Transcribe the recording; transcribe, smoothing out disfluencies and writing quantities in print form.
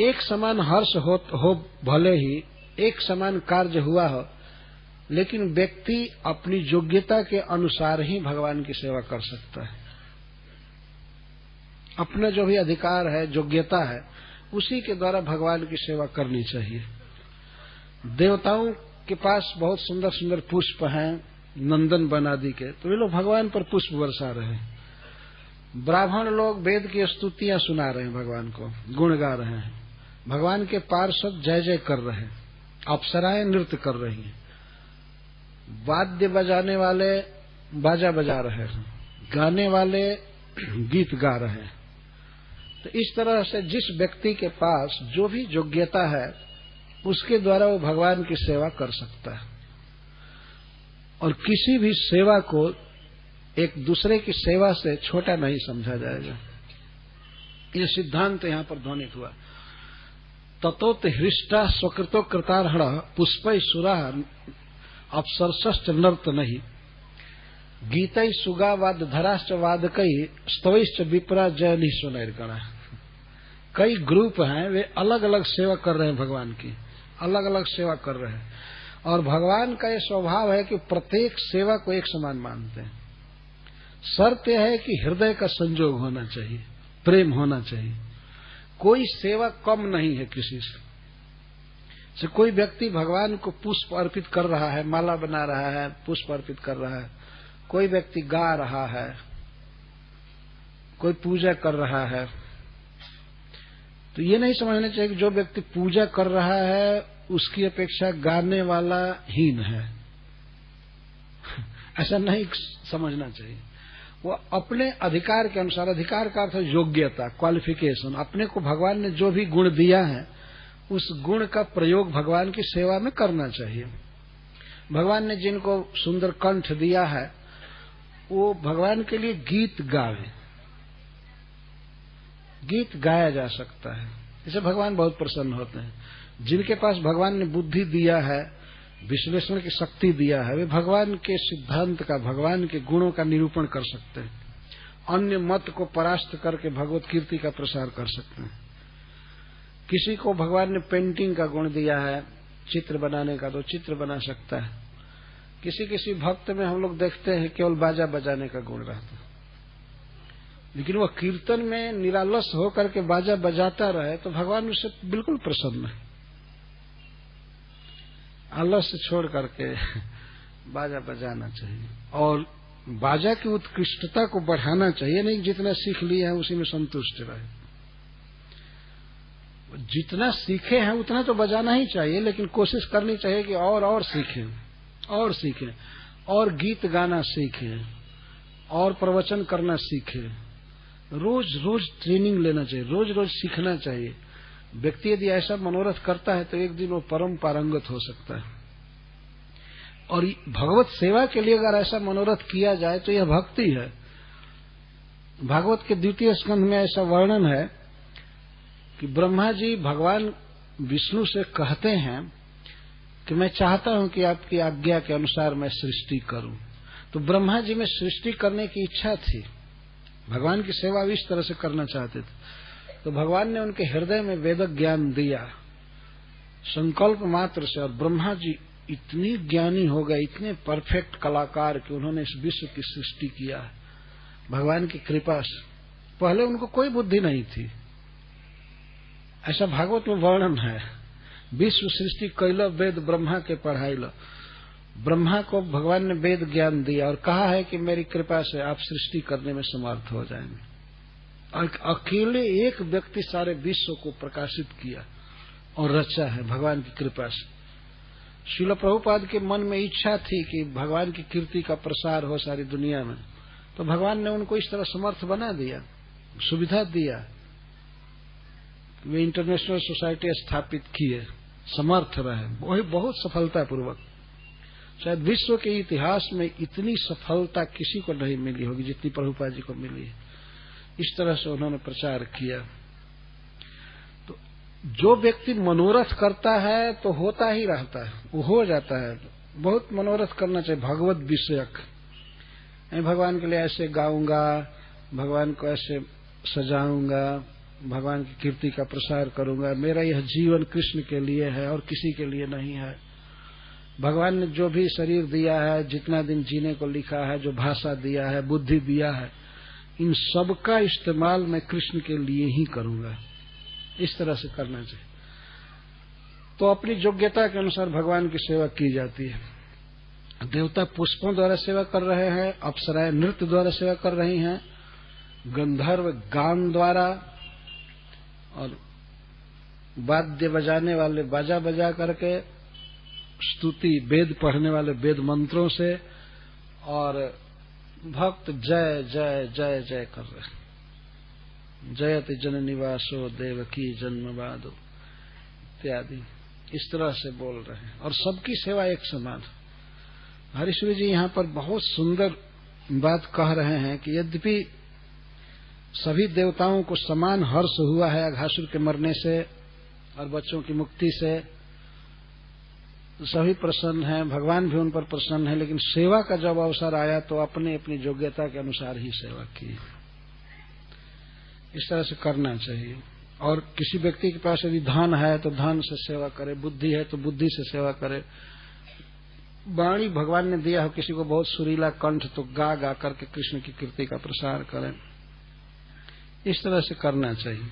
एक समान हर्ष हो भले ही एक समान कार्य हुआ हो, लेकिन व्यक्ति अपनी योग्यता के अनुसार ही भगवान की सेवा कर सकता है। अपना जो भी अधिकार है, योग्यता है, उसी के द्वारा भगवान की सेवा करनी चाहिए। देवताओं के पास बहुत सुंदर सुंदर पुष्प हैं, नंदन वन आदि के, तो वे लोग भगवान पर पुष्प बरसा रहे हैं। ब्राह्मण लोग वेद की स्तुतियां सुना रहे हैं, भगवान को गुण गा रहे हैं, भगवान के पार्षद जय जय कर रहे हैं, अप्सराएं नृत्य कर रही हैं, वाद्य बजाने वाले बाजा बजा रहे हैं, गाने वाले गीत गा रहे हैं। तो इस तरह से जिस व्यक्ति के पास जो भी योग्यता है, उसके द्वारा वो भगवान की सेवा कर सकता है। और किसी भी सेवा को एक दूसरे की सेवा से छोटा नहीं समझा जाएगा। यह सिद्धांत यहाँ पर ध्वनित हुआ। ततोत हृष्टा स्वकृतो कृतार्हण पुष्पै सुरा अप्सरसश्च नर्त नहीं गीतै सुगावाद धराश्च वादकै स्तवैश्च विप्रा जयनि सुनैर्गणा। कई ग्रुप हैं, वे अलग अलग सेवा कर रहे हैं, भगवान की अलग अलग सेवा कर रहे हैं। और भगवान का यह स्वभाव है कि प्रत्येक सेवा को एक समान मानते हैं। शर्त यह है कि हृदय का संजोग होना चाहिए, प्रेम होना चाहिए। कोई सेवा कम नहीं है किसी से। कोई व्यक्ति भगवान को पुष्प अर्पित कर रहा है, माला बना रहा है, पुष्प अर्पित कर रहा है, कोई व्यक्ति गा रहा है, कोई पूजा कर रहा है, तो ये नहीं समझना चाहिए कि जो व्यक्ति पूजा कर रहा है उसकी अपेक्षा गाने वाला हीन है। ऐसा नहीं समझना चाहिए। वो अपने अधिकार के अनुसार, अधिकार का अर्थ योग्यता, क्वालिफिकेशन, अपने को भगवान ने जो भी गुण दिया है उस गुण का प्रयोग भगवान की सेवा में करना चाहिए। भगवान ने जिनको सुंदर कंठ दिया है वो भगवान के लिए गीत गावे, गीत गाया जा सकता है, इससे भगवान बहुत प्रसन्न होते हैं। जिनके पास भगवान ने बुद्धि दिया है, विश्लेषण की शक्ति दिया है, वे भगवान के सिद्धांत का, भगवान के गुणों का निरूपण कर सकते हैं, अन्य मत को परास्त करके भगवत कीर्ति का प्रसार कर सकते हैं। किसी को भगवान ने पेंटिंग का गुण दिया है, चित्र बनाने का, तो चित्र बना सकता है। किसी किसी भक्त में हम लोग देखते हैं केवल बाजा बजाने का गुण रहता है, लेकिन वह कीर्तन में निरालस होकर के बाजा बजाता रहे तो भगवान उससे बिल्कुल प्रसन्न है। आलस्य छोड़ करके बाजा बजाना चाहिए और बाजा की उत्कृष्टता को बढ़ाना चाहिए, नहीं जितना सीख लिए हैं उसी में संतुष्ट रहे। जितना सीखे हैं उतना तो बजाना ही चाहिए, लेकिन कोशिश करनी चाहिए कि और सीखें, और सीखें, और गीत गाना सीखें, और प्रवचन करना सीखें। रोज रोज ट्रेनिंग लेना चाहिए, रोज रोज सीखना चाहिए। व्यक्ति यदि ऐसा मनोरथ करता है तो एक दिन वो परम पारंगत हो सकता है। और भगवत सेवा के लिए अगर ऐसा मनोरथ किया जाए तो यह भक्ति है। भागवत के 2 स्कंध में ऐसा वर्णन है कि ब्रह्मा जी भगवान विष्णु से कहते हैं कि मैं चाहता हूं कि आपकी आज्ञा के अनुसार मैं सृष्टि करूं। तो ब्रह्मा जी में सृष्टि करने की इच्छा थी, भगवान की सेवा इस तरह से करना चाहते थे। तो भगवान ने उनके हृदय में वेद ज्ञान दिया संकल्प मात्र से, और ब्रह्मा जी इतनी ज्ञानी हो गए, इतने परफेक्ट कलाकार कि उन्होंने इस विश्व की सृष्टि किया भगवान की कृपा से। पहले उनको कोई बुद्धि नहीं थी, ऐसा भागवत में वर्णन है। विश्व सृष्टि कैल वेद ब्रह्मा के पढ़ाइल। ब्रह्मा को भगवान ने वेद ज्ञान दिया और कहा है कि मेरी कृपा से आप सृष्टि करने में समर्थ हो जाएंगे। और अकेले एक व्यक्ति सारे विश्व को प्रकाशित किया और रचा है भगवान की कृपा से। श्रील प्रभुपाद के मन में इच्छा थी कि भगवान की कीर्ति का प्रसार हो सारी दुनिया में, तो भगवान ने उनको इस तरह समर्थ बना दिया, सुविधा दिया। वे इंटरनेशनल सोसाइटी स्थापित किए, समर्थ रहे, वही बहुत सफलता पूर्वक। शायद विश्व के इतिहास में इतनी सफलता किसी को नहीं मिली होगी जितनी प्रभुपाद जी को मिली है। इस तरह से उन्होंने प्रचार किया। तो जो व्यक्ति मनोरथ करता है तो होता ही रहता है, वो हो जाता है। बहुत मनोरथ करना चाहिए भगवत विषयक। मैं भगवान के लिए ऐसे गाऊंगा, भगवान को ऐसे सजाऊंगा, भगवान की कीर्ति का प्रसार करूंगा। मेरा यह जीवन कृष्ण के लिए है और किसी के लिए नहीं है। भगवान ने जो भी शरीर दिया है, जितना दिन जीने को लिखा है, जो भाषा दिया है, बुद्धि दिया है, इन सब का इस्तेमाल मैं कृष्ण के लिए ही करूंगा। इस तरह से करना चाहिए। तो अपनी योग्यता के अनुसार भगवान की सेवा की जाती है। देवता पुष्पों द्वारा सेवा कर रहे हैं, अप्सराएं नृत्य द्वारा सेवा कर रही हैं, गंधर्व गान द्वारा, और वाद्य बजाने वाले बाजा बजा करके, स्तुति वेद पढ़ने वाले वेद मंत्रों से, और भक्त जय जय जय जय कर रहे हैं। जयति जन निवासो देवकी जन्मवादो इत्यादि इस तरह से बोल रहे हैं। और सबकी सेवा एक समान। हरीश्वरी जी यहाँ पर बहुत सुंदर बात कह रहे हैं कि यद्यपि सभी देवताओं को समान हर्ष हुआ है अघासुर के मरने से और बच्चों की मुक्ति से, सभी प्रसन्न हैं, भगवान भी उन पर प्रसन्न है, लेकिन सेवा का जब अवसर आया तो अपने अपनी योग्यता के अनुसार ही सेवा की। इस तरह से करना चाहिए। और किसी व्यक्ति के पास यदि धन है तो धन से सेवा करे, बुद्धि है तो बुद्धि से सेवा करे, वाणी भगवान ने दिया हो किसी को बहुत सुरीला कंठ तो गा गा करके कृष्ण की कीर्ति का प्रसार करें। इस तरह से करना चाहिए।